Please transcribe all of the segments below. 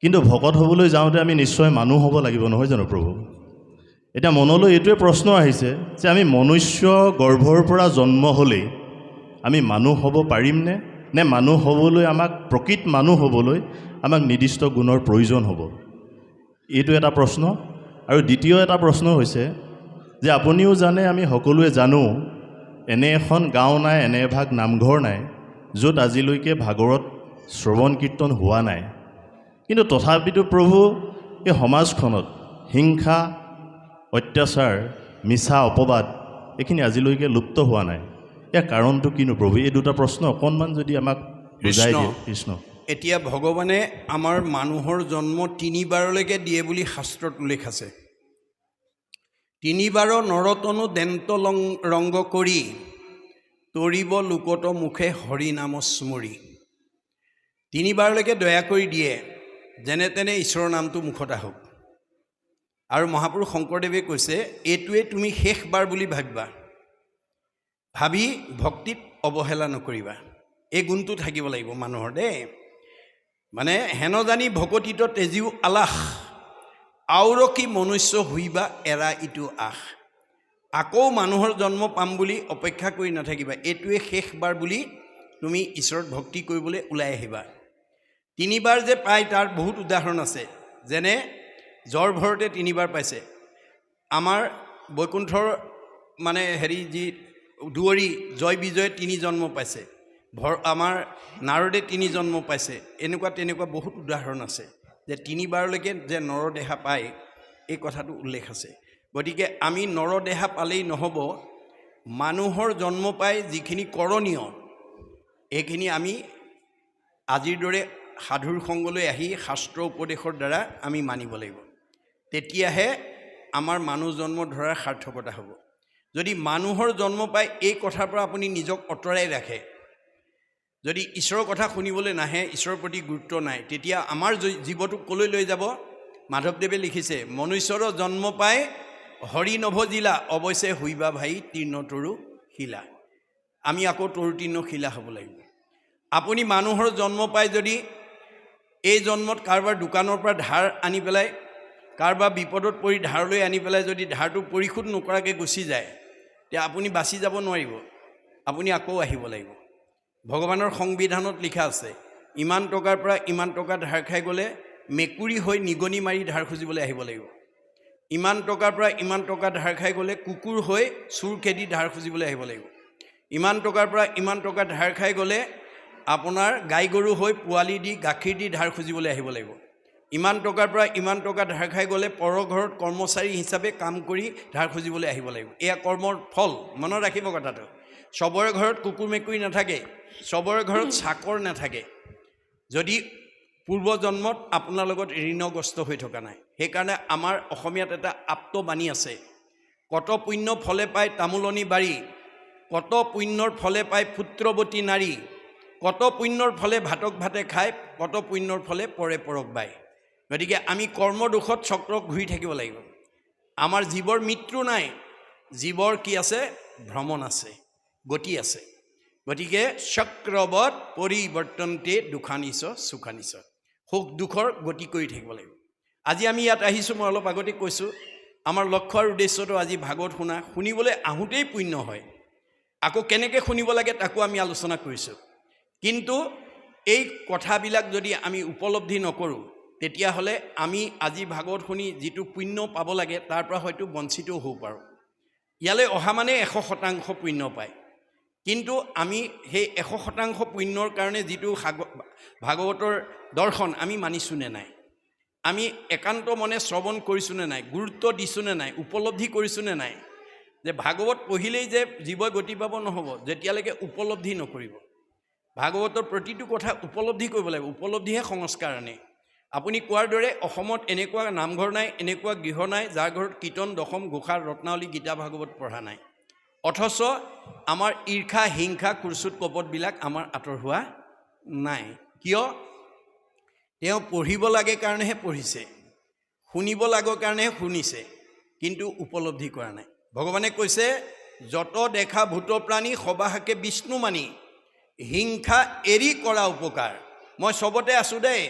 কিন্তু ভকত হ'বলৈ যাওঁতে আমি নিশ্চয় মানুহ হ'ব লাগিব, নহয় জানো প্ৰভু? এতিয়া মনলৈ এইটোৱে প্ৰশ্ন আহিছে যে আমি মনুষ্য গৰ্ভৰ পৰা জন্ম হ'লেই আমি মানুহ হ'ব পাৰিমনে? নে মানুহ হ'বলৈ আমাক, প্ৰকৃত মানুহ হ'বলৈ আমাক নিৰ্দিষ্ট গুণৰ প্ৰয়োজন হ'ব? এইটো এটা প্ৰশ্ন। আৰু দ্বিতীয় এটা প্ৰশ্ন হৈছে যে আপুনিও জানে, আমি সকলোৱে জানো, এনে এখন গাঁও নাই, এনে এভাগ নামঘৰ নাই য'ত আজিলৈকে ভাগৱত শ্ৰৱণ কীৰ্তন হোৱা নাই। কিন্তু তথাপিতো প্ৰভু এই সমাজখনত হিংসা, অত্যাচাৰ, মিছা অপবাদ এইখিনি আজিলৈকে লুপ্ত হোৱা নাই। ইয়াৰ কাৰণটো কিনো প্ৰভু? এই দুটা প্ৰশ্ন অকণমান যদি আমাক বুজাই দিয়ে। কৃষ্ণ। এতিয়া ভগৱানে আমাৰ মানুহৰ জন্ম 3 বাৰলৈকে দিয়ে বুলি শাস্ত্ৰত উল্লেখ আছে। 3 বাৰ নৰতনু দেন্ত ৰংগ কৰি তৰিব লোকত মুখে হৰি নাম স্মৰি। 3 বাৰলৈকে দয়া কৰি দিয়ে, যেনে তেনে ঈশ্বৰৰ নামটো মুখত আহক। আৰু মহাপুৰুষ শংকৰদেৱে কৈছে, এইটোৱে তুমি শেষবাৰ বুলি ভাবিবা, ভাবি ভক্তিত অৱহেলা নকৰিবা। এই গুণটো থাকিব লাগিব মানুহৰ দেই। মানে হেন জানি ভকতিত তেজিও আলাস, আউৰ কি মনুষ্য হুইবা এৰা ইটো আশ। আকৌ মানুহৰ জন্ম পাম বুলি অপেক্ষা কৰি নাথাকিবা, এইটোৱে শেষবাৰ বুলি তুমি ঈশ্বৰত ভক্তি কৰিবলৈ ওলাই আহিবা। 3 বাৰ যে পায় তাৰ বহুত উদাহৰণ আছে। যেনে জ্বৰ ভৰতে 3 বাৰ পাইছে। আমাৰ বৈকুণ্ঠৰ মানে যি দুৱৰী জয় বিজয়ে 3 জন্ম পাইছে। আমাৰ নাৰদে 3 জন্ম পাইছে। এনেকুৱা তেনেকুৱা বহুত উদাহৰণ আছে যে 3 বাৰলৈকে যে নৰদেহা পায়, এই কথাটো উল্লেখ আছে। গতিকে আমি নৰদেহা পালেই নহ'ব, মানুহৰ জন্ম পাই যিখিনি কৰণীয় এইখিনি আমি আজিৰ দৰে সাধুৰ সংগলৈ আহি শাস্ত্ৰ উপদেশৰ দ্বাৰা আমি মানিব লাগিব। তেতিয়াহে আমাৰ মানুহ জন্ম ধৰাৰ সাৰ্থকতা হ'ব। যদি মানুহৰ জন্ম পাই এই কথাৰ পৰা আপুনি নিজক আঁতৰাই ৰাখে, যদি ঈশ্বৰৰ কথা শুনিবলৈ নাহে, ঈশ্বৰৰ প্ৰতি গুৰুত্ব নাই, তেতিয়া আমাৰ জীৱটোক ক'লৈ লৈ যাব? মাধৱদেৱে লিখিছে, মনুষ্যৰ জন্ম পাই হৰি নভজিলা, অৱশ্যে হুইবা ভাই তীৰ্ণ তৰু শিলা। আমি আকৌ তৰু তীৰ্ণ শিলা হ'ব লাগিব। আপুনি মানুহৰ জন্ম পাই যদি এই জন্মত কাৰোবাৰ দোকানৰ পৰা ধাৰ আনি পেলাই, কাৰোবাৰ বিপদত পৰি ধাৰলৈ আনি পেলাই যদি ধাৰটো পৰিশোধ নকৰাকৈ গুচি যায়, তেতিয়া আপুনি বাচি যাব নোৱাৰিব, আপুনি আকৌ আহিব লাগিব। ভগৱানৰ সংবিধানত লিখা আছে, ইমান টকাৰ পৰা ইমান টকা ধাৰ খাই গ'লে মেকুৰী হৈ নিগনি মাৰি ধাৰ খুজিবলৈ আহিব লাগিব। ইমান টকাৰ পৰা ইমান টকা ধাৰ খাই গ'লে কুকুৰ হৈ চুৰ খেদি ধাৰ খুজিবলৈ আহিব লাগিব। ইমান টকাৰ পৰা ইমান টকা ধাৰ খাই গ'লে আপোনাৰ গাই গৰু হৈ পোৱালি দি গাখীৰ দি ধাৰ খুজিবলৈ আহিব লাগিব। ইমান টকাৰ পৰা ইমান টকা ধাৰ খাই গ'লে পৰ ঘৰত কৰ্মচাৰী হিচাপে কাম কৰি ধাৰ খুজিবলৈ আহিব লাগিব। এয়া কৰ্মৰ ফল, মনত ৰাখিব কথাটো। চবৰে ঘৰত কুকুৰ মেকুৰী নাথাকে, চবৰে ঘৰত চাকৰ নাথাকে, যদি পূৰ্বজন্মত আপোনাৰ লগত ঋণগ্ৰস্ত হৈ থকা নাই। সেইকাৰণে আমাৰ অসমীয়াত এটা আপ্তবাণী আছে, কত পুণ্য ফলে পায় তামোলনি বাৰী, কত পুণ্যৰ ফলে পায় পুত্ৰৱতী নাৰী, কত পুণ্যৰ ফলে ভাতক ভাতে খায়, কত পুণ্যৰ ফলে পৰে পৰক বাই। গতিকে আমি কৰ্মদোষত চক্ৰ ঘূৰি থাকিব লাগিব। আমাৰ জীৱৰ মৃত্যু নাই, জীৱৰ কি আছে? ভ্ৰমণ আছে, গতি আছে। গতিকে চক্ৰবত পৰিৱৰ্তনতে দুখানিছ সুখানিছ, সুখ দুখৰ গতি কৰি থাকিব লাগিব। আজি আমি ইয়াত আহিছোঁ, মই অলপ আগতে কৈছোঁ, আমাৰ লক্ষ্য আৰু উদ্দেশ্যটো আজি ভাগৱত শুনা। শুনিবলৈ আহোঁতেই পুণ্য হয়, আকৌ কেনেকৈ শুনিব লাগে তাকো আমি আলোচনা কৰিছোঁ। কিন্তু এই কথাবিলাক যদি আমি উপলব্ধি নকৰোঁ, তেতিয়াহ'লে আমি আজি ভাগৱত শুনি যিটো পুণ্য পাব লাগে তাৰ পৰা হয়তো বঞ্চিতও হ'ব পাৰোঁ। ইয়ালৈ অহা মানে 100% পুণ্য পায়, কিন্তু আমি সেই 100% পুণ্যৰ কাৰণে যিটো ভাগৱতৰ দৰ্শন আমি মানিছোঁনে নাই, আমি একান্ত মনে শ্ৰৱণ কৰিছোঁনে নাই, গুৰুত্ব দিছোঁনে নাই, উপলব্ধি কৰিছোঁনে নাই, যে ভাগৱত পঢ়িলেই যে জীৱই গতি পাব নহ'ব, যেতিয়ালৈকে উপলব্ধি নকৰিব। ভাগৱতৰ প্ৰতিটো কথা উপলব্ধি কৰিব লাগিব, উপলব্ধিহে সংস্কাৰ আনে। আপুনি কোৱাৰ দৰে অসমত এনেকুৱা নামঘৰ নাই, এনেকুৱা গৃহ নাই যাৰ ঘৰত কীৰ্তন, দশম, ঘোষাৰ, ৰত্নাৱলী, গীতা ভাগৱত পঢ়া নাই। অথচ আমাৰ ঈৰ্ষা, হিংসা, কুৰ্চুট কপটবিলাক আমাৰ আঁতৰ হোৱা নাই। কিয়? তেওঁ পঢ়িব লাগে কাৰণেহে পঢ়িছে, শুনিব লাগে কাৰণেহে শুনিছে, কিন্তু উপলব্ধি কৰা নাই। ভগৱানে কৈছে, যত দেখা ভূত প্ৰাণী সবাহাকে বিষ্ণু মানি, হিংসা এৰি কৰা উপকাৰ। মই চবতে আছোঁ দেই,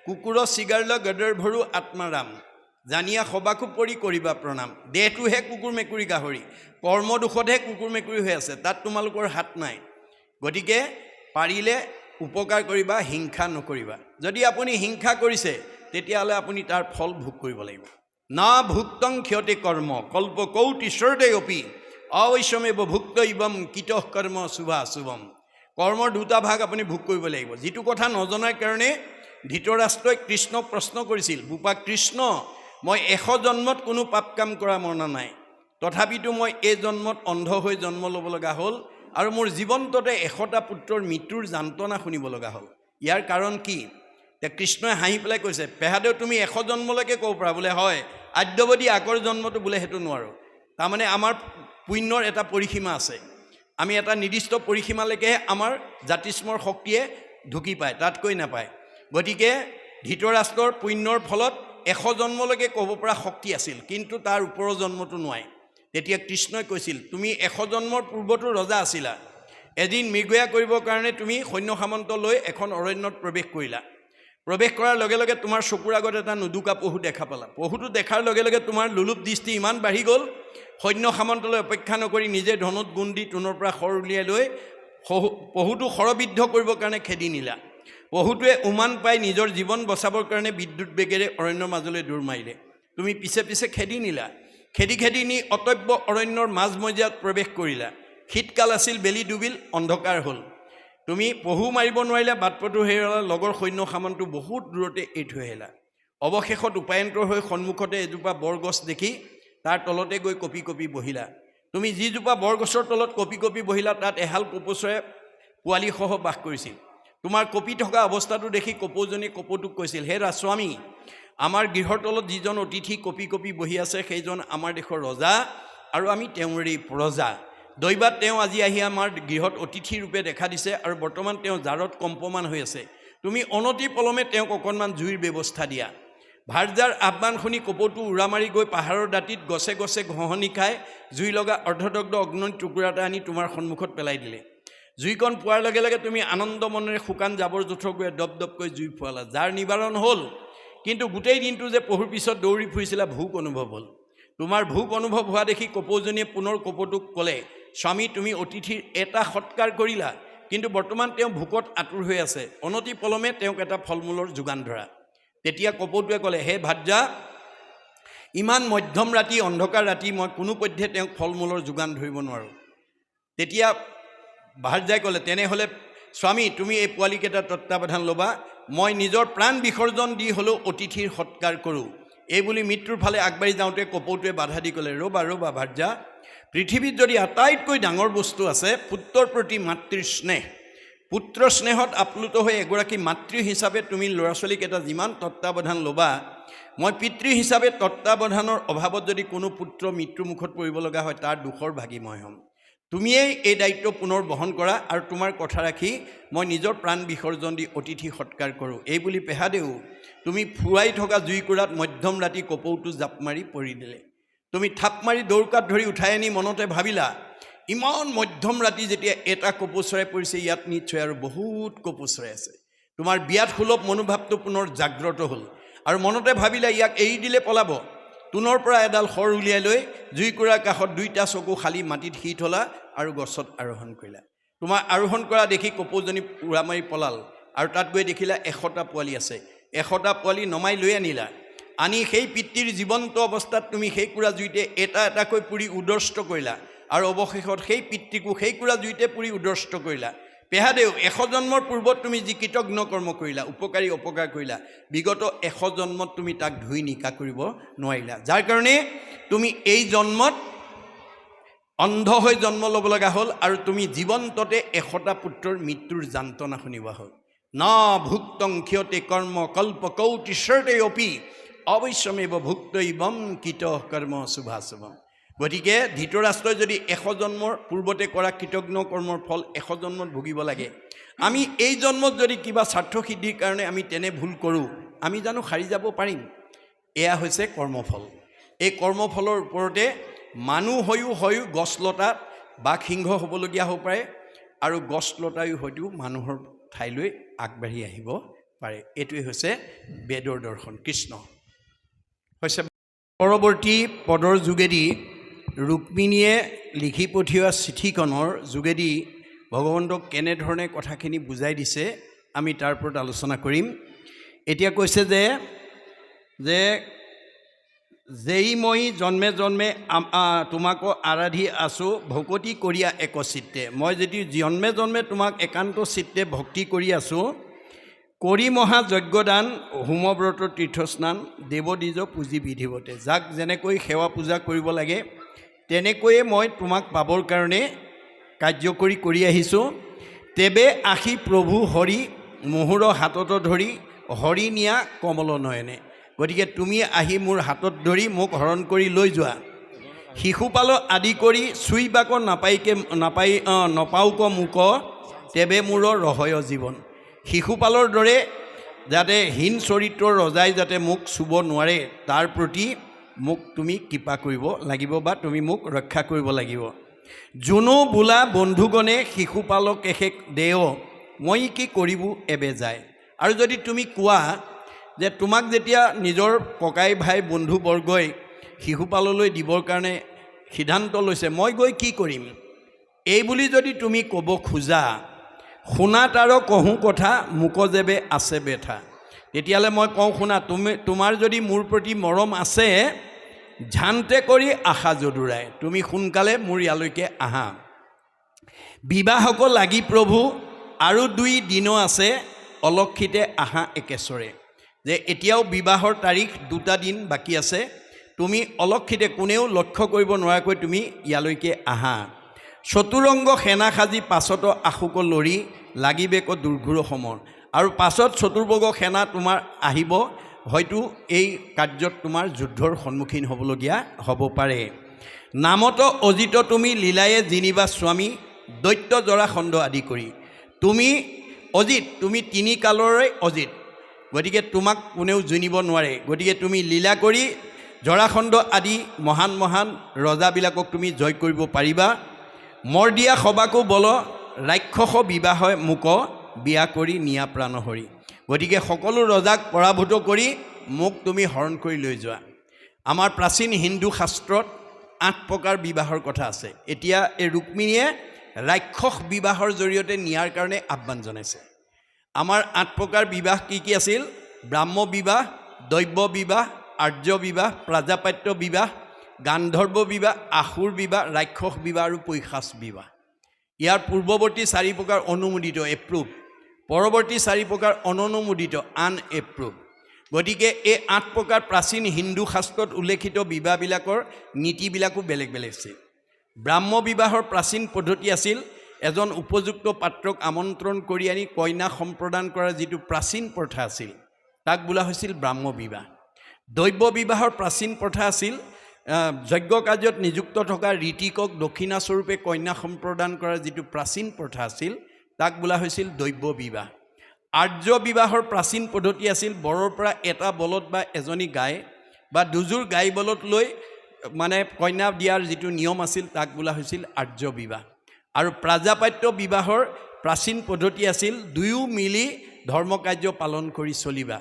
কুকুৰ চিগাৰল গদৰ ভৰু আত্মাৰাম জানিয়া সবাকো পৰি কৰিবা প্ৰণাম। দেহটোহে কুকুৰ মেকুৰী গাহৰি, কৰ্মদোষতহে কুকুৰ মেকুৰী হৈ আছে, তাত তোমালোকৰ হাত নাই। গতিকে পাৰিলে উপকাৰ কৰিবা, হিংসা নকৰিবা। যদি আপুনি হিংসা কৰিছে তেতিয়াহ'লে আপুনি তাৰ ফল ভোগ কৰিব লাগিব। না ভুক্তং ক্ষতে কৰ্ম কল্প কৌটিশ্বৰতে অপি অৱশ্যমেব ভুক্ত ইবম কিতঃ কৰ্ম শুভাশুভম। কৰ্মৰ দুটা ভাগ আপুনি ভোগ কৰিব লাগিব। যিটো কথা নজনাৰ কাৰণে ধৃতৰাষ্ট্ৰই কৃষ্ণক প্ৰশ্ন কৰিছিল, বোপা কৃষ্ণ, মই 100 জন্মত কোনো পাপ কাম কৰা মনা নাই, তথাপিতো মই এই জন্মত অন্ধ হৈ জন্ম ল'ব লগা হ'ল আৰু মোৰ জীৱন্ততে 100টা পুত্ৰৰ মৃত্যুৰ যান্ত্ৰণা শুনিব লগা হ'ল। ইয়াৰ কাৰণ কি? কৃষ্ণই হাঁহি পেলাই কৈছে, পেহাদেউ তুমি 100 জন্মলৈকে ক'ব পাৰা বোলে, হয়, আদ্যৱধি আগৰ জন্মটো বোলে সেইটো নোৱাৰোঁ। তাৰমানে আমাৰ পুণ্যৰ এটা পৰিসীমা আছে, আমি এটা নিৰ্দিষ্ট পৰিসীমালৈকেহে আমাৰ জাতিস্মৰ শক্তিয়ে ঢুকি পায়, তাতকৈ নাপায়। গতিকে ধৃতৰাষ্ট্ৰৰ পুণ্যৰ ফলত 100 জন্মলৈকে ক'ব পৰা শক্তি আছিল, কিন্তু তাৰ ওপৰৰ জন্মটো নোৱাৰে। তেতিয়া কৃষ্ণই কৈছিল, তুমি 100 জন্মৰ পূৰ্বতো ৰজা আছিলা, এদিন মৃগয়া কৰিবৰ কাৰণে তুমি সৈন্য সামন্ত লৈ এখন অৰণ্যত প্ৰৱেশ কৰিলা। প্ৰৱেশ কৰাৰ লগে লগে তোমাৰ চকুৰ আগত এটা নুদুকা পহু দেখা পালা। পহুটো দেখাৰ লগে লগে তোমাৰ লোলুপ দৃষ্টি ইমান বাঢ়ি গ'ল, সৈন্য সামন্তলৈ অপেক্ষা নকৰি নিজে ধনুত গুণ দি তোনৰ পৰা শৰ উলিয়াই লৈ পহুটো শৰবিদ্ধ কৰিবৰ কাৰণে খেদি নিলা। পহুটোৱে উমান পাই নিজৰ জীৱন বচাবৰ কাৰণে বিদ্যুৎ বেগেৰে অৰণ্যৰ মাজলৈ দৌৰ মাৰিলে। তুমি পিছে পিছে খেদি নিলা। খেদি খেদি নি অতব্য অৰণ্যৰ মাজমজিয়াত প্ৰৱেশ কৰিলা। শীতকাল আছিল, বেলি ডুবিল, অন্ধকাৰ হ'ল। তুমি পহু মাৰিব নোৱাৰিলা, বাটপথো হেৰুৱালা, লগৰ সৈন্য সামন্ত বহুত দূৰতে এৰি থৈ আহিলা। অৱশেষত উপায়ন্তৰ হৈ সন্মুখতে এজোপা বৰগছ দেখি তাৰ তলতে গৈ কঁপি কঁপি বহিলা। তুমি যিজোপা বৰগছৰ তলত কঁপি কঁপি বহিলা, তাত এহাল কপৌচৰাই পোৱালিসহ বাস কৰিছিল। তোমাৰ কঁপি থকা অৱস্থাটো দেখি কপৌজনীয়ে কপৌটোক কৈছিল, হে ৰাজস্বামী, আমাৰ গৃহৰ তলত যিজন অতিথি কঁপি কঁপি বহি আছে সেইজন আমাৰ দেশৰ ৰজা আৰু আমি তেওঁৰেই প্ৰজা। দৈবাত তেওঁ আজি আহি আমাৰ গৃহত অতিথি ৰূপে দেখা দিছে আৰু বৰ্তমান তেওঁ জাৰত কম্পমান হৈ আছে। তুমি অনতি পলমে তেওঁক অকণমান জুইৰ ব্যৱস্থা দিয়া। ভাৰ্যাৰ আহ্বান শুনি কপৌটো উৰা মাৰি গৈ পাহাৰৰ দাঁতিত গছে গছে ঘঁহনি খাই জুই লগা অৰ্ধদগ্ধ অগ্নিৰ টুকুৰা এটা আনি তোমাৰ সন্মুখত পেলাই দিলে। জুইকণ পোৱাৰ লগে লগে তুমি আনন্দ মনেৰে শুকান জাবৰ জোঁথৰবোৰে দপ দপকৈ জুই ফুৱালা, যাৰ নিবাৰণ হ'ল। কিন্তু গোটেই দিনটো যে পহুৰ পিছত দৌৰি ফুৰিছিলা, ভোক অনুভৱ হ'ল। তোমাৰ ভোক অনুভৱ হোৱা দেখি কপৌজনীয়ে পুনৰ কপৌটোক ক'লে, স্বামী, তুমি অতিথিৰ এটা সৎকাৰ কৰিলা, কিন্তু বৰ্তমান তেওঁ ভোকত আতুৰ হৈ আছে, অনতি পলমে তেওঁক এটা ফল মূলৰ যোগান ধৰা। তেতিয়া কপৌটোৱে ক'লে, হে ভাৰ্যা, ইমান মধ্যম ৰাতি, অন্ধকাৰ ৰাতি, মই কোনোপধ্যে তেওঁক ফল মূলৰ যোগান ধৰিব নোৱাৰোঁ। তেতিয়া ভাৰ্যাই ক'লে, তেনেহ'লে স্বামী, তুমি এই পোৱালিকেইটা তত্বাৱধান ল'বা, মই নিজৰ প্ৰাণ বিসৰ্জন দি হ'লেও অতিথিৰ সৎকাৰ কৰোঁ। এইবুলি মৃত্যুৰ ফালে আগবাঢ়ি যাওঁতে কপৌটোৱে বাধা দি ক'লে, ৰ'বা ৰ'বা ভাৰ্যা, পৃথিৱীত যদি আটাইতকৈ ডাঙৰ বস্তু আছে পুত্ৰৰ প্ৰতি মাতৃৰ স্নেহ, পুত্ৰ স্নেহত আপ্লুত হৈ এগৰাকী মাতৃ হিচাপে তুমি ল'ৰা ছোৱালীকেইটা যিমান তত্বাৱধান ল'বা, মই পিতৃ হিচাপে তত্বাৱধানৰ অভাৱত যদি কোনো পুত্ৰ মৃত্যুমুখত পৰিব লগা হয়, তাৰ দুখৰ ভাগী মই হ'ম। তুমিয়েই এই দায়িত্ব পুনৰ বহন কৰা আৰু তোমাৰ কথা ৰাখি মই নিজৰ প্ৰাণ বিসৰ্জন দি অতিথি সৎকাৰ কৰোঁ। এইবুলি পেহাদেউ তুমি ফুৱাই থকা জুইকুৰাত মধ্যম ৰাতি কপৌটো জাপ মাৰি পৰি দিলে। তুমি থাপ মাৰি দৌৰকাত ধৰি উঠাই আনি মনতে ভাবিলা, ইমান মধ্যম ৰাতি যেতিয়া এটা কপৌচৰাই পৰিছে, ইয়াত নিশ্চয় আৰু বহুত কপৌচৰাই আছে। তোমাৰ বিয়াত সুলভ মনোভাৱটো পুনৰ জাগ্ৰত হ'ল আৰু মনতে ভাবিলা, ইয়াক এৰি দিলে পলাব। তোনৰ পৰা এডাল শৰ উলিয়াই লৈ জুইকুৰাৰ কাষত দুইটা চকু খালি মাটিত শীত হ'লা আৰু গছত আৰোহণ কৰিলা। তোমাৰ আৰোহণ কৰা দেখি কপৌজনী উৰা মাৰি পলাল আৰু তাত গৈ দেখিলা 100টা পোৱালি আছে। 100টা পোৱালি নমাই লৈ আনিলা। আনি সেই পিতৃৰ জীৱন্ত অৱস্থাত তুমি সেই কুৰা জুইতে এটা এটাকৈ পুৰি উদষ্ট কৰিলা আৰু অৱশেষত সেই পিতৃকো সেই কুৰা জুইতে পুৰি উদষ্ট কৰিলা। পেহাদেউ, 100 জন্মৰ পূৰ্বত তুমি যি কৃতজ্ঞ কৰ্ম কৰিলা, উপকাৰী অপকাৰ কৰিলা, বিগত 100 জন্মত তুমি তাক ধুই নিকা কৰিব নোৱাৰিলা, যাৰ কাৰণে তুমি এই জন্মত অন্ধ হৈ জন্ম ল'ব লগা হ'ল আৰু তুমি জীৱন্ততে 100টা পুত্ৰৰ মৃত্যুৰ যান্ত্ৰণা শুনিবা হ'ল। না ভুক্তং ক্ষতে কৰ্ম কল্প কৌটিশ্বৰতে অপি অৱশ্যমেব ভুক্ত ইবম কিতঃ কৰ্ম শুভাশুভম। গতিকে ধৃতৰাষ্ট্ৰই যদি 100 জন্মৰ পূৰ্বতে কৰা কৃতজ্ঞ কৰ্মৰ ফল 100 জন্মত ভুগিব লাগে, আমি এই জন্মত যদি কিবা স্বাৰ্থ সিদ্ধিৰ কাৰণে আমি তেনে ভুল কৰোঁ, আমি জানো সাৰি যাব পাৰিম? এয়া হৈছে কৰ্মফল। এই কৰ্মফলৰ ওপৰতে মানুহ হৈও গছ লতাত বাঘ সিংহ হ'বলগীয়া হ'ব পাৰে আৰু গছ লতায়ো হয়তো মানুহৰ ঠাইলৈ আগবাঢ়ি আহিব পাৰে। এইটোৱে হৈছে বেদৰ দৰ্শন। কৃষ্ণ হৈছে। পৰৱৰ্তী পদৰ যোগেদি ৰুক্মিণীয়ে লিখি পঠিওৱা চিঠিখনৰ যোগেদি ভগৱন্তক কেনেধৰণে কথাখিনি বুজাই দিছে আমি তাৰ ওপৰত আলোচনা কৰিম। এতিয়া কৈছে যে যেই মই জন্মে জন্মে তোমাকো আৰাধি আছোঁ ভকতি কৰিয়া একচিত্তে। মই যদি জন্মে জন্মে তোমাক একান্ত চিত্তে ভক্তি কৰি আছোঁ, কৰি মহা যজ্ঞদান হোমব্ৰত তীৰ্থস্নান দেৱদ্বিজ পুঁজি বিধিৱতে। যাক যেনেকৈ সেৱা পূজা কৰিব লাগে তেনেকৈয়ে মই তোমাক পাবৰ কাৰণে কাৰ্যকৰী কৰি আহিছোঁ। তেবে আহি প্ৰভু হৰি মোহৰ হাতত ধৰি হৰি নিয়া কমল নয়নে। গতিকে তুমি আহি মোৰ হাতত ধৰি মোক হৰণ কৰি লৈ যোৱা। শিশুপাল আদি কৰি চুইবাক নপাওক মোক, তেবে মোৰ ৰহয় জীৱন। শিশুপালৰ দৰে যাতে হীন চৰিত্ৰৰ ৰজাই যাতে মোক চুব নোৱাৰে তাৰ প্ৰতি মোক তুমি কৃপা কৰিব লাগিব বা তুমি মোক ৰক্ষা কৰিব লাগিব। যোনো বোলা বন্ধুগণে শিশুপালক এশেক দেও, মই কি কৰিব এবে যায়। আৰু যদি তুমি কোৱা যে তোমাক যেতিয়া নিজৰ ককাই ভাই বন্ধুবৰ্গই শিশুপাললৈ দিবৰ কাৰণে সিদ্ধান্ত লৈছে, মই গৈ কি কৰিম, এই বুলি যদি তুমি ক'ব খোজা, শুনা তাৰ কহোঁ কথা মোক যেবে আছে বেঠা। তেতিয়াহ'লে মই কওঁ শুনা, তোমাৰ যদি মোৰ প্ৰতি মৰম আছে, ঝান্তে কৰি আশা জদুৰাই, তুমি সোনকালে মোৰ ইয়ালৈকে আহা। বিবাহক লাগি প্ৰভু আৰু 2 দিন আছে, অলক্ষিতে আহা একেশ্বৰে। যে এতিয়াও বিবাহৰ তাৰিখ 2টা দিন বাকী আছে, তুমি অলক্ষিতে কোনেও লক্ষ্য কৰিব নোৱাৰাকৈ তুমি ইয়ালৈকে আহা। চতুৰংগ সেনা সাজি পাছত আশুক লৰি লাগিবেক দুৰ্ঘোৰ সমৰ। আৰু পাছত চতুৰ্বৰ্গ সেনা তোমাৰ আহিব, হয়তো এই কাৰ্যত তোমাৰ যুদ্ধৰ সন্মুখীন হ'বলগীয়া হ'ব পাৰে। নামত অজিত তুমি লীলায়ে জিনিবা স্বামী, দৈত্য জৰাখণ্ড আদি কৰি। তুমি অজিত, তুমি 3 কালৰে অজিত, গতিকে তোমাক কোনেও জিনিব নোৱাৰে। গতিকে তুমি লীলা কৰি জৰাখণ্ড আদি মহান মহান ৰজাবিলাকক তুমি জয় কৰিব পাৰিবা। মৰ দিয়া সবাকো বল ৰাক্ষস বিবাহ মোক, বিয়া কৰি নিয়া প্ৰাণহৰি। গতিকে সকলো ৰজাক পৰাভূত কৰি মোক তুমি হৰণ কৰি লৈ যোৱা। আমাৰ প্ৰাচীন হিন্দু শাস্ত্ৰত 8 প্ৰকাৰ বিবাহৰ কথা আছে। এতিয়া এই ৰুক্মিণীয়ে ৰাক্ষস বিবাহৰ জৰিয়তে নিয়াৰ কাৰণে আহ্বান জনাইছে। আমাৰ 8 প্ৰকাৰ বিবাহ কি কি আছিল? ব্ৰাহ্ম বিবাহ, দৈব্য বিবাহ, আৰ্য বিবাহ, প্ৰাজাপাত্য বিবাহ, গান্ধৰ্ব বিবাহ, আসুৰ বিবাহ, ৰাক্ষস বিবাহ আৰু পৈশাচ বিবাহ। ইয়াৰ পূৰ্বৱৰ্তী 4 প্ৰকাৰ অনুমোদিত এপ্ৰুভ, পৰৱৰ্তী 4 প্ৰকাৰ অননুমোদিত আন এপ্ৰুভ। গতিকে এই 8 প্ৰকাৰ প্ৰাচীন হিন্দু শাস্ত্ৰত উল্লেখিত বিবাহবিলাকৰ নীতিবিলাকো বেলেগ বেলেগ আছিল। ব্ৰাহ্ম বিবাহৰ প্ৰাচীন পদ্ধতি আছিল এজন উপযুক্ত পাত্ৰক আমন্ত্ৰণ কৰি আনি কইনা সম্প্ৰদান কৰাৰ যিটো প্ৰাচীন প্ৰথা আছিল তাক বোলা হৈছিল ব্ৰাহ্ম বিবাহ। দৈব্য বিবাহৰ প্ৰাচীন প্ৰথা আছিল যজ্ঞ কাৰ্যত নিযুক্ত থকা ঋতিকক দক্ষিণাস্বৰূপে কন্যা সম্প্ৰদান কৰাৰ যিটো প্ৰাচীন প্ৰথা আছিল তাক বোলা হৈছিল দৈব্য বিবাহ। আৰ্য বিবাহৰ প্ৰাচীন পদ্ধতি আছিল বৰৰ পৰা এটা বলদ বা এজনী গাই বা দুযোৰ গাই বলদ লৈ মানে কন্যা দিয়াৰ যিটো নিয়ম আছিল তাক বোলা হৈছিল আৰ্য বিবাহ। আৰু প্ৰাজাপাত্য বিবাহৰ প্ৰাচীন পদ্ধতি আছিল দুয়ো মিলি ধৰ্ম কাৰ্য পালন কৰি চলিবা।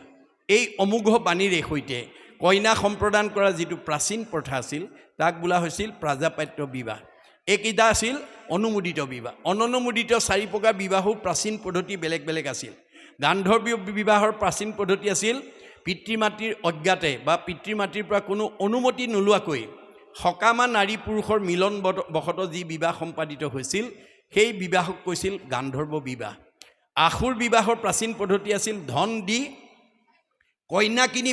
এই অমোঘ বাণীৰে সৈতে কইনা সম্প্ৰদান কৰা যিটো প্ৰাচীন প্ৰথা আছিল তাক বোলা হৈছিল প্ৰাজাপাত্য বিবাহ। এইকেইটা আছিল অনুমোদিত বিবাহ। অননুমোদিত 4 প্ৰকাৰ বিবাহো প্ৰাচীন পদ্ধতি বেলেগ বেলেগ আছিল। গান্ধৰ্ব বিবাহৰ প্ৰাচীন পদ্ধতি আছিল পিতৃ মাতৃৰ অজ্ঞাতে বা পিতৃ মাতৃৰ পৰা কোনো অনুমতি নোলোৱাকৈ সকামা নাৰী পুৰুষৰ মিলন বশত যি বিবাহ সম্পাদিত হৈছিল সেই বিবাহক কৈছিল গান্ধৰ্ব বিবাহ। আসুৰ বিবাহৰ প্ৰাচীন পদ্ধতি আছিল ধন দি কইনা কিনি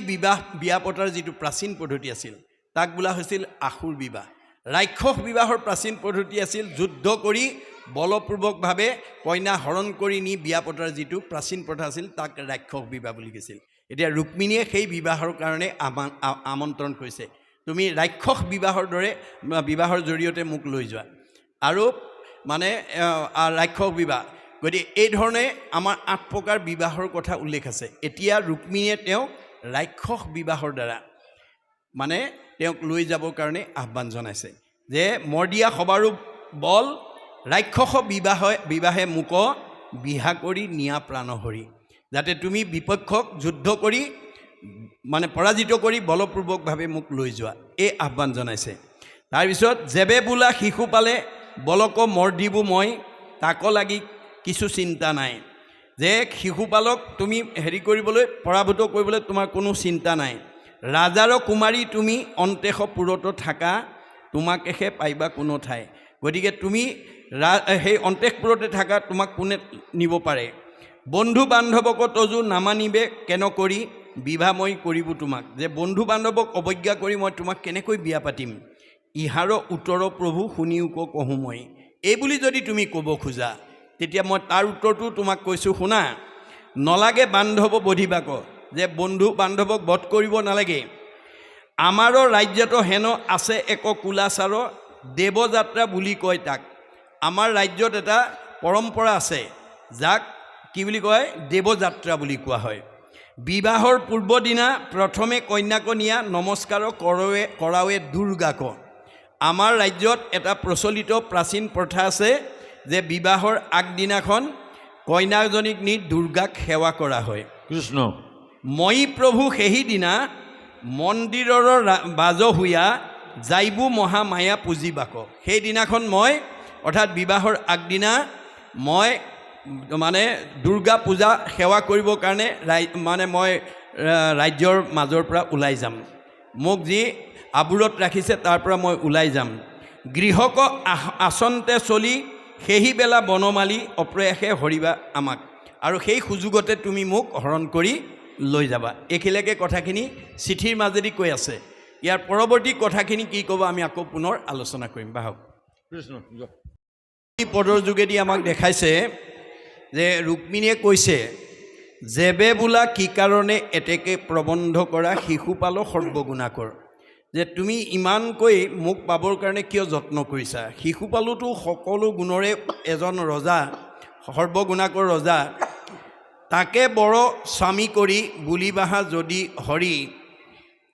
বিয়া পতাৰ যিটো প্ৰাচীন পদ্ধতি আছিল তাক বোলা হৈছিল আসুৰ বিবাহ। ৰাক্ষস বিবাহৰ প্ৰাচীন পদ্ধতি আছিল যুদ্ধ কৰি বলপূৰ্বকভাৱে কইনা হৰণ কৰি নি বিয়া পতাৰ যিটো প্ৰাচীন প্ৰথা আছিল তাক ৰাক্ষস বিবাহ বুলি কৈছিল। এতিয়া ৰুক্মিণীয়ে সেই বিবাহৰ কাৰণে আমন্ত্ৰণ কৰিছে, তুমি ৰাক্ষস বিবাহৰ দৰে বিবাহৰ জৰিয়তে মোক লৈ যোৱা। আৰু মানে ৰাক্ষস বিবাহ, গতিকে এই ধৰণে আমাৰ 8 প্ৰকাৰ বিবাহৰ কথা উল্লেখ আছে। এতিয়া ৰুক্মিণীয়ে তেওঁক ৰাক্ষস বিবাহৰ দ্বাৰা মানে তেওঁক লৈ যাবৰ কাৰণে আহ্বান জনাইছে যে মৰ দিয়া সবাৰো বল ৰাক্ষস বিবাহে মোক বিহা কৰি নিয়া প্ৰাণহৰি। যাতে তুমি বিপক্ষক যুদ্ধ কৰি মানে পৰাজিত কৰি বলপূৰ্বকভাৱে মোক লৈ যোৱা, এই আহ্বান জনাইছে। তাৰপিছত যেবে বোলা শিশু পালে বলক মৰ দিবো মই, তাক লাগি কিছু চিন্তা নাই। যে শিশুপালক তুমি হেৰি কৰিবলৈ পৰাভূত কৰিবলৈ তোমাৰ কোনো চিন্তা নাই। ৰাজাৰ কুমাৰী তুমি অন্তেশ পুৰত থাকা, তোমাকেহে পাইবা কোনো ঠাই। গতিকে তুমি সেই অন্তেশপুৰতে থাকা, তোমাক কোনে নিব পাৰে। বন্ধু বান্ধৱক তজু নামানিবে কেন কৰি, বিবাহ মই কৰিব তোমাক। যে বন্ধু বান্ধৱক অৱজ্ঞা কৰি মই তোমাক কেনেকৈ বিয়া পাতিম। ইহাৰ উত্তৰ প্ৰভু শুনিওক কহোঁ মই। এই বুলি যদি তুমি ক'ব খোজা, তেতিয়া মই তাৰ উত্তৰটো তোমাক কৈছোঁ শুনা। নলাগে বান্ধৱ বধিবাক, যে বন্ধু বান্ধৱক বধ কৰিব নালাগে। আমাৰো ৰাজ্যত হেন আছে এক কুলাচাৰ, দেৱযাত্ৰা বুলি কয় তাক। আমাৰ ৰাজ্যত এটা পৰম্পৰা আছে, যাক কি বুলি কয়, দেৱযাত্ৰা বুলি কোৱা হয়। বিবাহৰ পূৰ্বদিনা প্ৰথমে কন্যাক নিয়া নমস্কাৰ কৰাৱে দুৰ্গাক। আমাৰ ৰাজ্যত এটা প্ৰচলিত প্ৰাচীন প্ৰথা আছে যে বিবাহৰ আগদিনাখন কইনাজনীক নি দুৰ্গাক সেৱা কৰা হয়। কৃষ্ণ মই প্ৰভু সেইদিনা মন্দিৰৰ বাজ হুয়া, যাইবো মহামায়া পুজিবাক। সেইদিনাখন মই অৰ্থাৎ বিবাহৰ আগদিনা মই মানে দুৰ্গা পূজা সেৱা কৰিবৰ কাৰণে মই ৰাজ্যৰ মাজৰ পৰা ওলাই যাম। মোক যি আবুৰত ৰাখিছে তাৰ পৰা মই ওলাই যাম। গৃহক আচন্তে চলি সেই বেলা বনমালী অপ্ৰয়াসে হৰিবা আমাক। আৰু সেই সুযোগতে তুমি মোক হৰণ কৰি লৈ যাবা। এইখিনিলৈকে কথাখিনি চিঠিৰ মাজেদি কৈ আছে। ইয়াৰ পৰৱৰ্তী কথাখিনি কি ক'ব আমি আকৌ পুনৰ আলোচনা কৰিম। বাহক। কৃষ্ণ এই পদৰ যোগেদি আমাক দেখাইছে যে ৰুক্মিণীয়ে কৈছে, যেবে বোলা কি কাৰণে এতেকে প্ৰবন্ধ কৰা, শিশুপাল সৰ্বগুণাকৰ। যে তুমি ইমানকৈ মোক পাবৰ কাৰণে কিয় যত্ন কৰিছা। শিশুপালোতো সকলো গুণৰে এজন ৰজা, সৰ্বগুণাকৰ ৰজা। তাকে বৰ স্বামী কৰি বুলিবাহা যদি হৰি,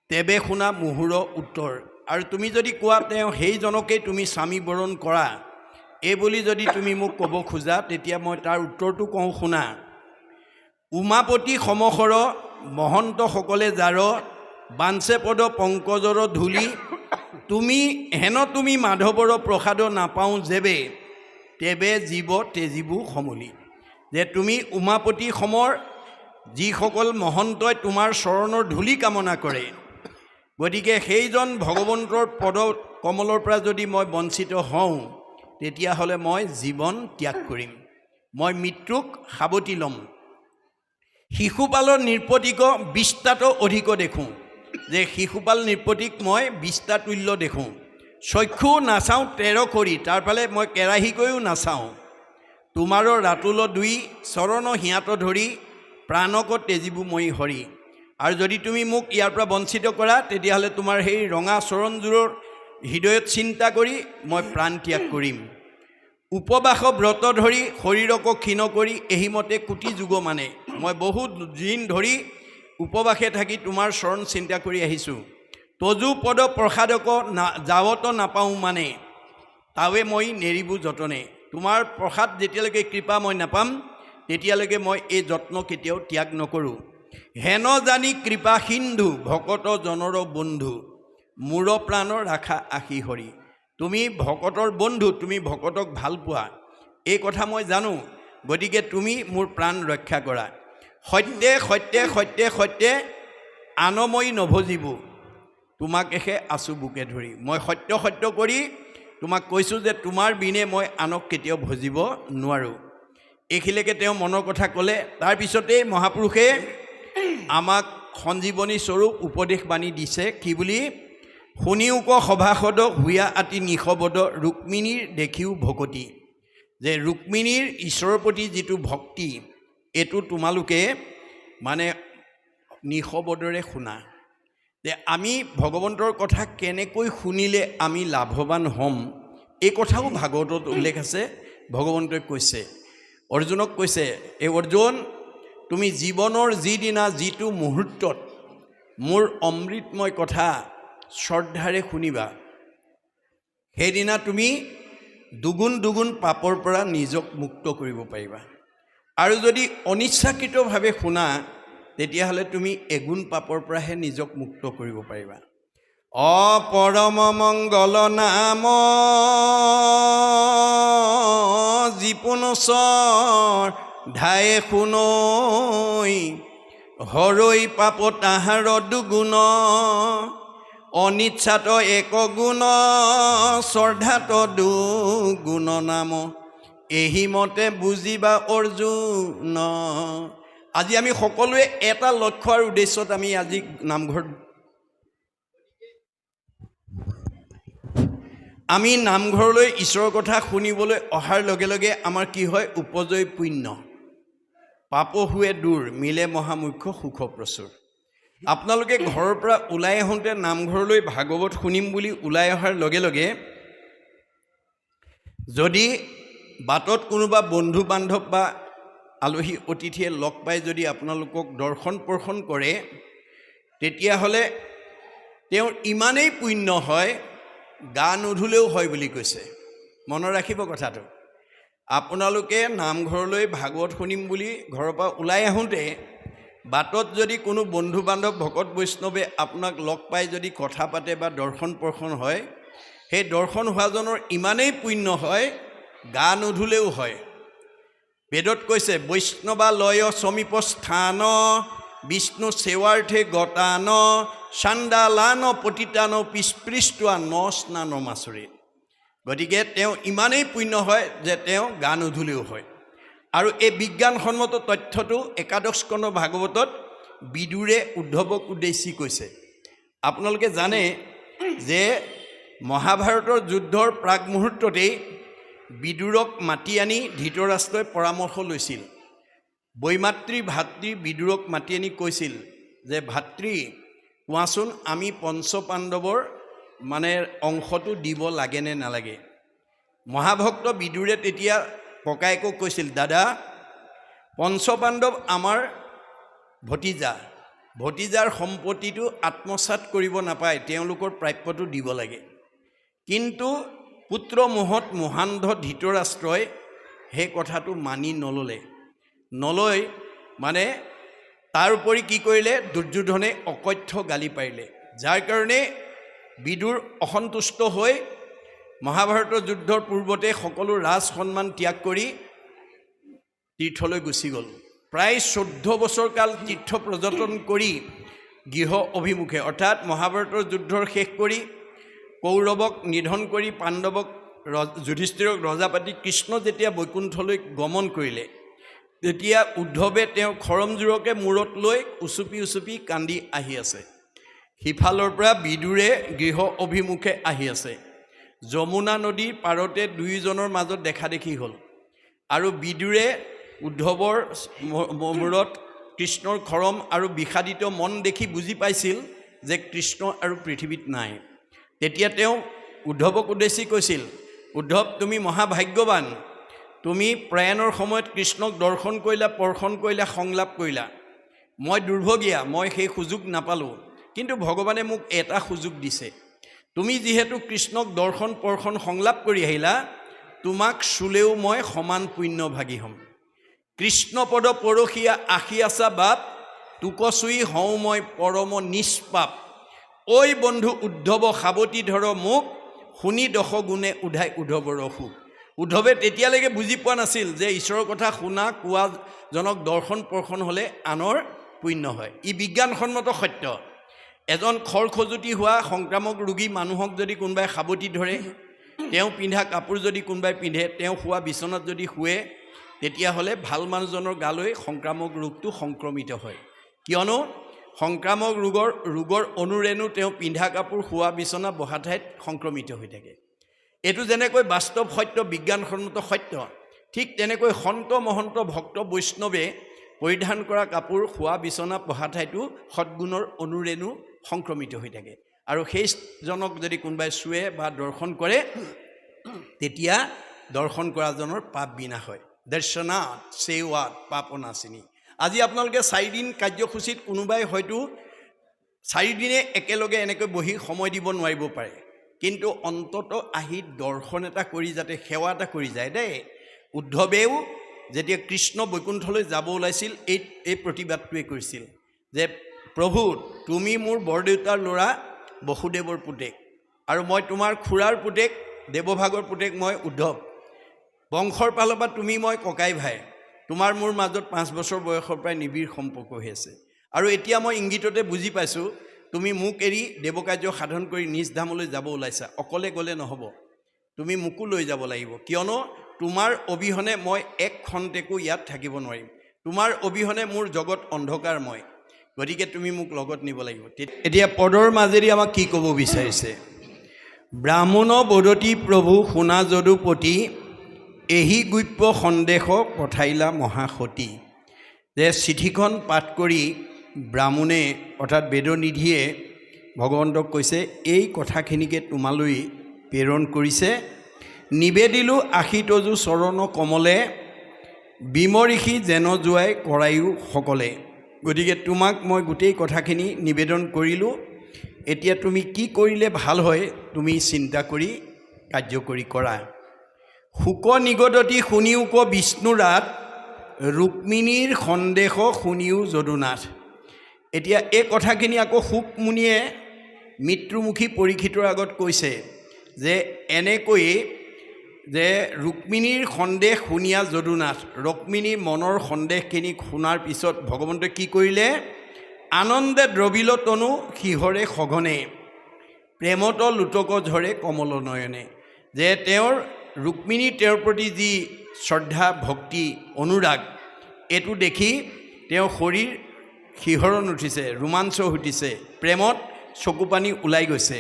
তেবে শুনা মুহুৰ উত্তৰ। আৰু তুমি যদি কোৱা তেওঁ সেইজনকেই তুমি স্বামী বৰণ কৰা, এই বুলি যদি তুমি মোক ক'ব খোজা, তেতিয়া মই তাৰ উত্তৰটো কওঁ শুনা। উমাপতি সমসৰ মহন্তসকলে যাৰ, বাঞ্চে পদ পংকজৰ ধূলি, তুমি তুমি মাধৱৰ প্ৰসাদ নাপাওঁ যেবে, তেবে জীৱ তেজীবো সমলি। যে তুমি উমাপতি সমৰ যিসকল মহন্তই তোমাৰ চৰণৰ ধূলি কামনা কৰে, গতিকে সেইজন ভগৱন্তৰ পদ কমলৰ পৰা যদি মই বঞ্চিত হওঁ, তেতিয়াহ'লে মই জীৱন ত্যাগ কৰিম, মই মৃত্যুক সাৱটি ল'ম। শিশুপালৰ নৃপতিক বিষ্টাত অধিক দেখোঁ। যে শিশুপাল নৃপতিক মই বিষ্টা তুল্য দেখোঁ। চক্ষু নাচাওঁ তেৰ কৰি, তাৰফালে মই কেৰাহীকৈও নাচাওঁ। তোমাৰো ৰাতুল দুই চৰণ হিয়াত ধৰি, প্ৰাণক তেজিবো মই হৰি। আৰু যদি তুমি মোক ইয়াৰ পৰা বঞ্চিত কৰা, তেতিয়াহ'লে তোমাৰ সেই ৰঙা চৰণযোৰৰ হৃদয়ত চিন্তা কৰি মই প্ৰাণ ত্যাগ কৰিম। উপবাস ব্ৰত ধৰি শৰীৰক ক্ষীণ কৰি, এহিমতে কোটি যুগ মানে। মই বহুত দিন ধৰি উপবাসে থাকি তোমাৰ চৰণ চিন্তা কৰি আহিছোঁ। তজু পদ প্ৰসাদক যাৱত নাপাওঁ মানে, তাৱে মই নেৰিবো যতনে। তোমাৰ প্ৰসাদ যেতিয়ালৈকে কৃপা মই নাপাম, তেতিয়ালৈকে মই এই যত্ন কেতিয়াও ত্যাগ নকৰোঁ। হেন জানি কৃপা সিন্ধু, ভকত জনৰ বন্ধু, মূৰ প্ৰাণ ৰাখা আশী হৰি। তুমি ভকতৰ বন্ধু, তুমি ভকতক ভাল পোৱা, এই কথা মই জানো। গতিকে তুমি মোৰ প্ৰাণ ৰক্ষা কৰা। সত্যে সত্যে সত্যে সত্যে আনময়ী নভজিব, তোমাকেহে আছো বুকে ধৰি। মই সত্য সত্য কৰি তোমাক কৈছোঁ যে তোমাৰ বিনে মই আনক কেতিয়াও ভজিব নোৱাৰোঁ। এইখিনিলৈকে তেওঁ মনৰ কথা ক'লে। তাৰপিছতেই মহাপুৰুষে আমাক সঞ্জীৱনী স্বৰূপ উপদেশ বাণী দিছে। কি বুলি? শুনিওক সভাসদ হুয়া আতি নিশবদ, ৰুক্মিণীৰ দেখিও ভকতি। যে ৰুক্মিণীৰ ঈশ্বৰৰ প্ৰতি যিটো ভক্তি, এইটো তোমালোকে মানে নিশবদৰে শুনা। যে আমি ভগৱন্তৰ কথা কেনেকৈ শুনিলে আমি লাভৱান হ'ম, এই কথাও ভাগৱতত উল্লেখ আছে। ভগৱন্তই কৈছে, অৰ্জুনক কৈছে, এই অৰ্জুন, তুমি জীৱনৰ যিদিনা যিটো মুহূৰ্তত মোৰ অমৃতময় কথা শ্ৰদ্ধাৰে শুনিবা, সেইদিনা তুমি দুগুণ দুগুণ পাপৰ পৰা নিজক মুক্ত কৰিব পাৰিবা। আৰু যদি অনিচ্ছাকৃতভাৱে শুনা তেতিয়াহ'লে তুমি এগুণ পাপৰ পৰাহে নিজক মুক্ত কৰিব পাৰিবা। অপৰম মংগল নাম জীপুনচৰ ধায়ে শুনৈ, হৰৈ পাপ তাহাৰ দুগুণ, অনিচ্ছাত এক গুণ, শ্ৰদ্ধাত দুগুণ নাম, এহি মতে বুজিবা অৰ্জুন। আজি আমি সকলোৱে এটা লক্ষ্য আৰু উদ্দেশ্যত আমি আজি নামঘৰত আমি নামঘৰলৈ ঈশ্বৰৰ কথা শুনিবলৈ অহাৰ লগে লগে আমাৰ কি হয়? উপজয় পুণ্য, পাপ হুৱে দূৰ, মিলে মহামুখ্য সুখ প্ৰচুৰ। আপোনালোকে ঘৰৰ পৰা ওলাই আহোঁতে নামঘৰলৈ ভাগৱত শুনিম বুলি ওলাই অহাৰ লগে লগে যদি বাটত কোনোবা বন্ধু বান্ধৱ বা আলহী অতিথিয়ে লগ পাই যদি আপোনালোকক দৰ্শন প্ৰৰ্শন কৰে, তেতিয়াহ'লে তেওঁৰ ইমানেই পুণ্য হয়, গা নুধুলেও হয় বুলি কৈছে। মনত ৰাখিব কথাটো। আপোনালোকে নামঘৰলৈ ভাগৱত শুনিম বুলি ঘৰৰ পৰা ওলাই আহোঁতে বাটত যদি কোনো বন্ধু বান্ধৱ ভকত বৈষ্ণৱে আপোনাক লগ পাই যদি কথা পাতে বা দৰ্শন প্ৰৰ্শন হয়, সেই দৰ্শন হোৱাজনৰ ইমানেই পুণ্য হয়, গা নুধুলেও হয়। বেদত কৈছে বৈষ্ণৱালয় সমীপ স্থান, বিষ্ণু সেৱাৰ্থে গতান, চাণ্ডালান পতিতান পিস্পৃষ্টুৱা ন স্নান মাচুৰিত। গতিকে তেওঁ ইমানেই পুণ্য হয় যে তেওঁ গা নুধুলেও হয়। আৰু এই বিজ্ঞানসন্মত তথ্যটো একাদশ স্কন্ধ ভাগৱতত বিদুৰে উদ্ধৱক উদ্দেশ্যি কৈছে। আপোনালোকে জানে যে মহাভাৰতৰ যুদ্ধৰ প্ৰাক মুহূৰ্ততেই বিদুৰক মাতি আনি ধৃতৰাষ্ট্ৰই পৰামৰ্শ লৈছিল। বৈমাতৃ ভাতৃ বিদুৰক মাতি আনি কৈছিল যে ভাতৃ কোৱাচোন, আমি পঞ্চপাণ্ডৱৰ অংশটো দিব লাগে নে নালাগে? মহাভক্ত বিদুৰে তেতিয়া ককায়েকক কৈছিল, দাদা, পঞ্চপাণ্ডৱ আমাৰ ভতিজা, ভতিজাৰ সম্পত্তিটো আত্মসাৎ কৰিব নাপায়, তেওঁলোকৰ প্ৰাপ্যটো দিব লাগে। কিন্তু পুত্ৰ মোহত মোহান্ধ ধৃতৰাষ্ট্ৰই সেই কথাটো মানি নলয় তাৰ উপৰি কি কৰিলে? দুৰ্যোধনে অকথ্য গালি পাৰিলে, যাৰ কাৰণে বিদুৰ অসন্তুষ্ট হৈ মহাভাৰতৰ যুদ্ধৰ পূৰ্বতে সকলো ৰাজ সন্মান ত্যাগ কৰি তীৰ্থলৈ গুচি গ'ল। প্ৰায় 14 বছৰ কাল তীৰ্থ পৰ্যটন কৰি গৃহ অভিমুখে, অৰ্থাৎ মহাভাৰতৰ যুদ্ধৰ শেষ কৰি কৌৰৱক নিধন কৰি পাণ্ডৱক যুধিষ্ঠিৰক ৰজা পাতি কৃষ্ণ যেতিয়া বৈকুণ্ঠলৈ গমন কৰিলে, তেতিয়া উদ্ধৱে তেওঁৰ খৰমজোৰকে মূৰত লৈ উচুপি কান্দি আহি আছে। সিফালৰ পৰা বিদুৰে গৃহ অভিমুখে আহি আছে। যমুনা নদীৰ পাৰতে দুয়োজনৰ মাজত দেখা দেখি হ'ল। আৰু বিদুৰে উদ্ধৱৰ মূৰত কৃষ্ণৰ খৰম আৰু বিষাদিত মন দেখি বুজি পাইছিল যে কৃষ্ণ আৰু পৃথিৱীত নাই। তেতিয়া তেওঁ উদ্ধৱক উদ্দেশ্যি কৈছিল, উদ্ধৱ, তুমি মহাভাগ্যৱান, তুমি প্ৰয়াণৰ সময়ত কৃষ্ণক দৰ্শন কৰিলা, পৰ্শন কৰিলা, সংলাপ কৰিলা। মই দুৰ্ভগীয়া, মই সেই সুযোগ নাপালোঁ। কিন্তু ভগৱানে মোক এটা সুযোগ দিছে। তুমি যিহেতু কৃষ্ণক দৰ্শন পৰ্শন সংলাপ কৰি আহিলা, তোমাক চুলেও মই সমান পুণ্যভাগী হ'ম। কৃষ্ণপদ পৰশীয়া আশী আছা বাপ, তোকচুই হওঁ মই পৰম নিষ্পাপ। ঐ বন্ধু উদ্ধৱ সাৱতি ধৰ মোক, শুনি দশগুণে উধাই উদ্ধৱৰ সুখ। উদ্ধৱে তেতিয়ালৈকে বুজি পোৱা নাছিল যে ঈশ্বৰৰ কথা শুনা কোৱাজনক দৰ্শন পৰ্শন হ'লে আনৰ পুণ্য হয়। ই বিজ্ঞানসন্মত সত্য। এজন খৰখজুতি হোৱা সংক্ৰামক ৰোগী মানুহক যদি কোনোবাই সাৱটি ধৰে, তেওঁ পিন্ধা কাপোৰ যদি কোনোবাই পিন্ধে, তেওঁ শোৱা বিচনাত যদি শুৱে, তেতিয়াহ'লে ভাল মানুহজনৰ গালৈ সংক্ৰামক ৰোগটো সংক্ৰমিত হয়। কিয়নো সংক্ৰামক ৰোগৰ অনুৰেণু তেওঁ পিন্ধা কাপোৰ, শোৱা বিচনা, বহা ঠাইত সংক্ৰমিত হৈ থাকে। এইটো যেনেকৈ বাস্তৱ সত্য, বিজ্ঞানসন্মত সত্য, ঠিক তেনেকৈ সন্ত মহন্ত ভক্ত বৈষ্ণৱে পৰিধান কৰা কাপোৰ, শোৱা বিচনা, বহা ঠাইতো সদ্গুণৰ অনুৰেণু সংক্ৰমিত হৈ থাকে। আৰু সেইজনক যদি কোনোবাই চুৱে বা দৰ্শন কৰে, তেতিয়া দৰ্শন কৰাজনৰ পাপ বিনা হয়। দৰ্শনাৎ সেৱাত পাপনাশিনী। আজি আপোনালোকে 4 দিন কাৰ্যসূচীত কোনোবাই হয়তো 4 দিনে একেলগে এনেকৈ বহি সময় দিব নোৱাৰিব পাৰে, কিন্তু অন্তত আহি দৰ্শন এটা কৰি যাতে সেৱা এটা কৰি যায় দেই। উদ্ধৱেও যেতিয়া কৃষ্ণ বৈকুণ্ঠলৈ যাব ওলাইছিল এই প্ৰতিবাদটোৱে কৰিছিল যে প্ৰভু তুমি মোৰ বৰদেউতাৰ ল'ৰা বসুদেৱৰ পুতেক আৰু মই তোমাৰ খুৰাৰ পুতেক দেৱভাগৰ পুতেক মই উদ্ধৱ বংশৰ ফালৰ পৰা তুমি মই ককাই ভাই তোমাৰ মোৰ মাজত 5 বছৰ বয়সৰ পৰাই নিবিড় সম্পৰ্ক হৈ আছে আৰু এতিয়া মই ইংগিততে বুজি পাইছোঁ তুমি মোক এৰি দেৱকাৰ্য সাধন কৰি নিজ ধামলৈ যাব ওলাইছা অকলে গ'লে নহ'ব তুমি মোকো লৈ যাব লাগিব কিয়নো তোমাৰ অবিহনে মই এক খন্তেকো ইয়াত থাকিব নোৱাৰিম তোমাৰ অবিহনে মোৰ জগত অন্ধকাৰময় গতিকে তুমি মোক লগত নিব লাগিব এতিয়া পদৰ মাজেদি আমাক কি ক'ব বিচাৰিছে ব্ৰাহ্মণ বদতি প্ৰভু শুনা যদুপতি এহি গুপ্য সন্দেহ পঠাইলা মহাসতী যে চিঠিখন পাঠ কৰি ব্ৰাহ্মণে অৰ্থাৎ বেদনিধিয়ে ভগৱন্তক কৈছে এই কথাখিনিকে তোমালৈ প্ৰেৰণ কৰিছে নিবেদিলোঁ আশীতজু চৰণ কমলে বিমৰিষি যেন যোৱাই কৰায়ো সকলে গতিকে তোমাক মই গোটেই কথাখিনি নিবেদন কৰিলোঁ এতিয়া তুমি কি কৰিলে ভাল হয় তুমি চিন্তা কৰি কাৰ্যকৰী কৰা শুক নিগদতি শুনিও ক বিষ্ণুৰাত ৰুক্মিণীৰ সন্দেহ শুনিও যদুনাথ এতিয়া এই কথাখিনি আকৌ শুক মুনিয়ে মৃত্যুমুখী পৰীক্ষিতৰ আগত কৈছে যে এনেকৈ যে ৰুক্মিণীৰ সন্দেহ শুনিয়া যদুনাথ ৰুক্মিণীৰ মনৰ সন্দেহখিনি শুনাৰ পিছত ভগৱন্তই কি কৰিলে আনন্দে দ্ৰবিল তনু শিহৰে সঘনে প্ৰেমত লুটক ঝৰে কমল নয়নে যে ৰুক্মিণী তেওঁৰ প্ৰতি যি শ্ৰদ্ধা ভক্তি অনুৰাগ এইটো দেখি তেওঁৰ শৰীৰ শিহৰণ উঠিছে ৰোমাঞ্চ উঠিছে প্ৰেমত চকুপানী ওলাই গৈছে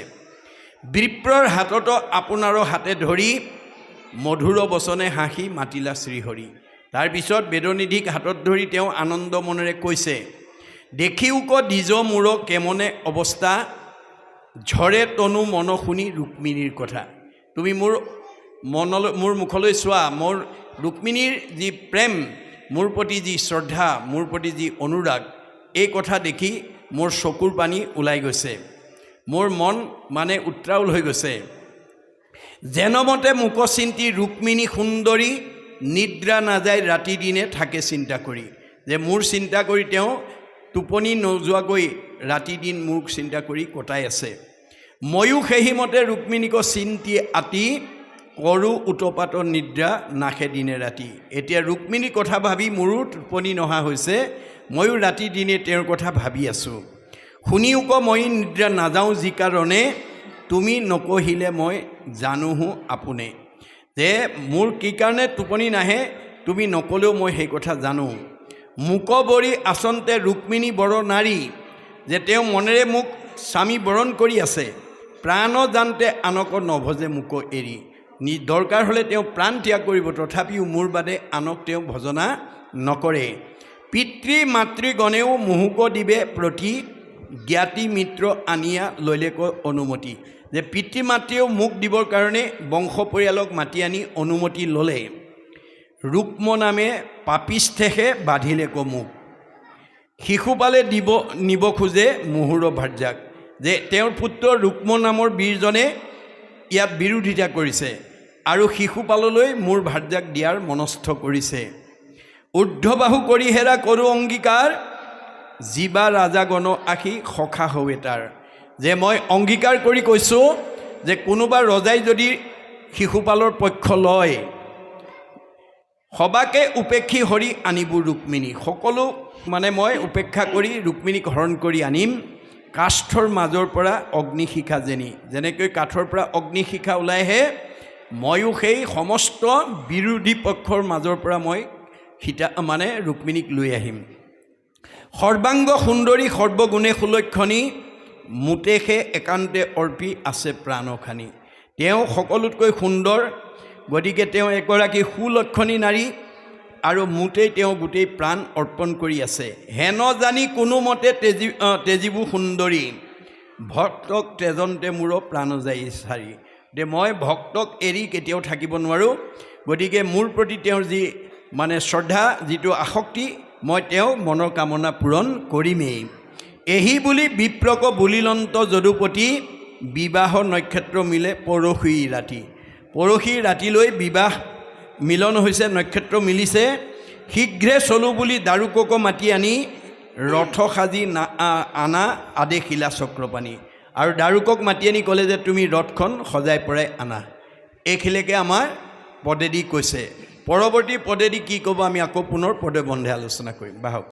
বিপ্ৰৰ হাতত আপোনাৰো হাতে ধৰি মধুৰ বচনে হাঁহি মাতিলা শ্ৰীহৰি তাৰপিছত বেদনিধিক হাতত ধৰি তেওঁ আনন্দ মনেৰে কৈছে দেখিও ক দিজ মূৰ কেমনে অৱস্থা ঝৰে তনু মন শুনি ৰুক্মিণীৰ কথা তুমি মোৰ মুখলৈ চোৱা মোৰ ৰুক্মিণীৰ যি প্ৰেম মোৰ প্ৰতি যি শ্ৰদ্ধা মোৰ প্ৰতি যি অনুৰাগ এই কথা দেখি মোৰ চকুৰ পানী ওলাই গৈছে মোৰ মন মানে উত্ৰাউল হৈ গৈছে যেনমতে মুক চিন্তি ৰুক্মিণী সুন্দৰী নিদ্ৰা নাযায় ৰাতি দিনে থাকে চিন্তা কৰি যে মোৰ চিন্তা কৰি তেওঁ টোপনি নোযোৱাকৈ ৰাতি দিন মোক চিন্তা কৰি কটাই আছে ময়ো সেইমতে ৰুক্মিণীক চিন্তি আতি কৰোঁ উৎপাত নিদ্ৰা নাখে দিনে ৰাতি এতিয়া ৰুক্মিণীৰ কথা ভাবি মোৰো টোপনি নহা হৈছে ময়ো ৰাতি দিনে তেওঁৰ কথা ভাবি আছোঁ শুনিও ক মই নিদ্ৰা নাযাওঁ যি কাৰণে তুমি নকহিলে মই জানোহো আপোনে যে মোৰ কি কাৰণে টোপনি নাহে তুমি নকলেও মই সেই কথা জানো মুক বৰি আচন্তে ৰুক্মিণী বৰ নাৰী যে তেওঁ মনেৰে মোক স্বামী বৰণ কৰি আছে প্ৰাণ জানতে আনক নভজে মোক এৰি দৰকাৰ হ'লে তেওঁ প্ৰাণ ত্যাগ কৰিব তথাপিও মোৰ বাদে আনক তেওঁ ভজনা নকৰে পিতৃ মাতৃগণেও মুহুক দিবে প্ৰতি জ্ঞাতি মিত্ৰ আনিয়া লৈলেক অনুমতি যে পিতৃ মাতৃয়েও মোক দিবৰ কাৰণে বংশ পৰিয়ালক মাতি আনি অনুমতি ল'লে ৰুক্ম নামে পাপিষ্ঠেহে বান্ধিলেক মোক শিশুপালে নিব খোজে মুহুৰ ভাৰ্যাক যে তেওঁৰ পুত্ৰ ৰুক্ম নামৰ বীৰজনে ইয়াত বিৰোধিতা কৰিছে আৰু শিশুপাললৈ মোৰ ভাৰ্যাক দিয়াৰ মনস্থ কৰিছে ঊৰ্ধ্ববাহু কৰি হেৰা কৰোঁ অংগীকাৰ জীৱা ৰাজাগণ আশী সখা হৱে তাৰ যে মই অংগীকাৰ কৰি কৈছোঁ যে কোনোবা ৰজাই যদি শিশুপালৰ পক্ষ লয় সবাকে উপেক্ষী হৰি আনিব ৰুক্মিণী সকলো মানে মই উপেক্ষা কৰি ৰুক্মিণীক হৰণ কৰি আনিম কাষ্ঠৰ মাজৰ পৰা অগ্নিশিখা যেনেকৈ কাঠৰ পৰা অগ্নিশিখা ওলাই আহে ময়ো সেই সমস্ত বিৰোধী পক্ষৰ মাজৰ পৰা মই ৰুক্মিণীক লৈ আহিম সৰ্বাংগ সুন্দৰী সৰ্বগুণে সুলক্ষণী মোতেহে একান্তে অৰ্পি আছে প্ৰাণখানি তেওঁ সকলোতকৈ সুন্দৰ গতিকে তেওঁ এগৰাকী সুলক্ষণী নাৰী আৰু মোতেই তেওঁ গোটেই প্ৰাণ অৰ্পণ কৰি আছে হেন জানি কোনোমতে তেজীবু সুন্দৰী ভক্তক তেজন্তে মোৰ প্ৰাণ যায় চাৰি যে মই ভক্তক এৰি কেতিয়াও থাকিব নোৱাৰোঁ গতিকে মোৰ প্ৰতি তেওঁৰ যি শ্ৰদ্ধা যিটো আসক্তি মই তেওঁ মনৰ কামনা পূৰণ কৰিমেই এহি বুলি বিপ্ৰক বুলিলন্ত যদুপতি বিবাহ নক্ষত্ৰ মিলে পৰহি ৰাতিলৈ বিবাহ মিলন হৈছে নক্ষত্ৰ মিলিছে শীঘ্ৰে চলো বুলি দাৰুকক মাতি আনি ৰথ সাজি আনা আদে শিলা চক্ৰপাণি। আৰু দাৰুকক মাতি আনি ক'লে যে তুমি ৰথখন সজাই পৰাই আনা। এইখিনিলৈকে আমাৰ পদেদি কৈছে। পৰৱৰ্তী পদেদি কি ক'ব আমি আকৌ পুনৰ পদে বন্ধে আলোচনা কৰিম। বাহক।